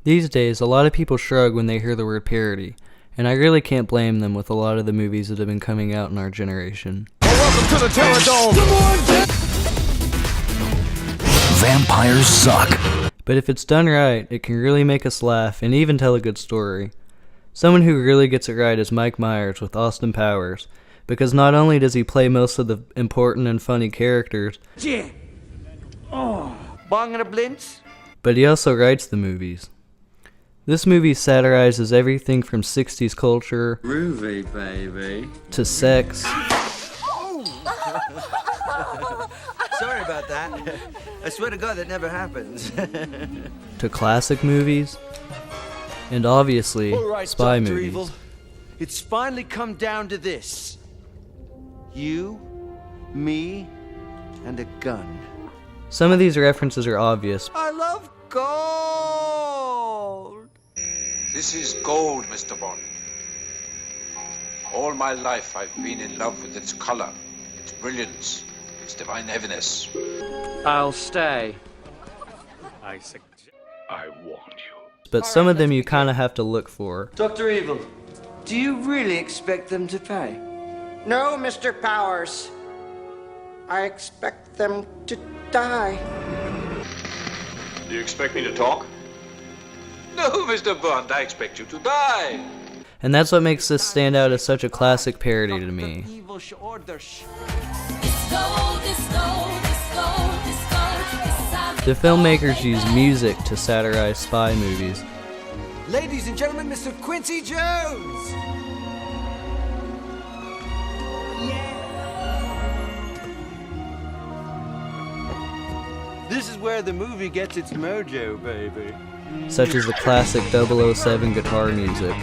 These days, a lot of people shrug when they hear the word parody, and I really can't blame them with a lot of the movies that have been coming out in our generation. Welcome to the Terror Dome! Vampires suck. But if it's done right, it can really make us laugh and even tell a good story. Someone who really gets it right is Mike Myers with Austin Powers, because not only does he play most of the important and funny characters, Bong and a blintz? but he also writes the movies. This movie satirizes everything from 60s culture Groovy, baby. to sex Sorry about that. I swear to God that never happens. to classic movies and obviously All right, spy Dr. movies. Evil. It's finally come down to this. You, me, and a gun. Some of these references are obvious, I love gold! This is gold, Mr. Bond. All my life I've been in love with its color, its brilliance, its divine heaviness. I'll stay. I warned you. but some of them you kind of have to look for. Dr. Evil, do you really expect them to pay? No, Mr. Powers. I expect them to die. Do you expect me to talk? No, Mr. Bond, I expect you to die. And that's what makes this stand out as such a classic parody to me. Evil should order The filmmakers use music to satirize spy movies, Ladies and gentlemen, Mr. Quincy Jones! This is where the movie gets its mojo, baby. such as the classic 007 guitar music.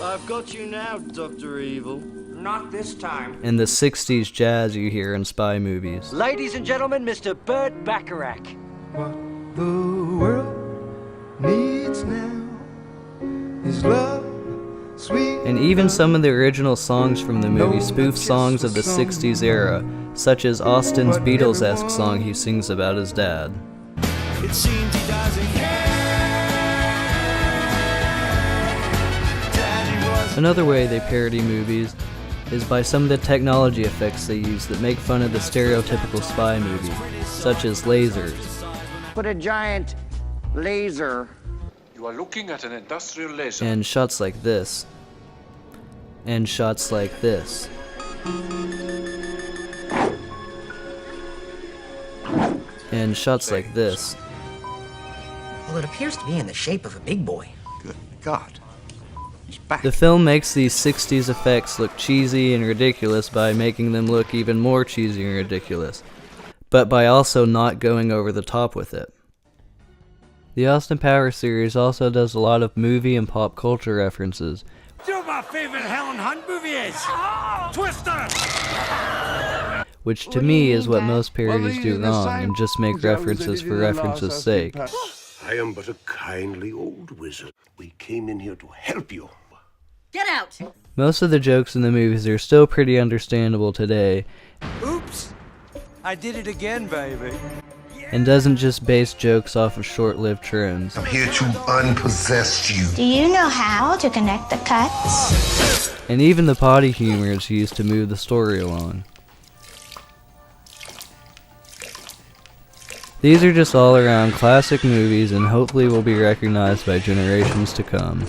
I've got you now, Dr. Evil. Not this time. And the 60s jazz you hear in spy movies. Ladies and gentlemen, Mr. Burt Bacharach. What the world needs now is love, sweet. And even some of the original songs from the movie spoof songs of the 60s era, such as Austin's Beatles-esque song he sings about his dad. It seems he doesn't care. Daddy was Another way they parody movies is by some of the technology effects they use that make fun of the stereotypical spy movie, such as lasers. Put a giant laser. You are looking at an industrial laser. And shots like this. And shots like this. And shots like this. Well, it appears to be in the shape of a big boy. Good God. He's back. The film makes these 60s effects look cheesy and ridiculous by making them look even more cheesy and ridiculous, but by also not going over the top with it. The Austin Powers series also does a lot of movie and pop culture references, You know my favorite Helen Hunt movie is Twister. which to me is what most parodies do wrong and just make references for reference's sake. I am but a kindly old wizard. We came in here to help you. Get out! Most of the jokes in the movies are still pretty understandable today, Oops! I did it again, baby. and doesn't just base jokes off of short-lived trends. I'm here to unpossess you. Do you know how to connect the cuts? And even the potty humor is used to move the story along. These are just all around classic movies and hopefully will be recognized by generations to come.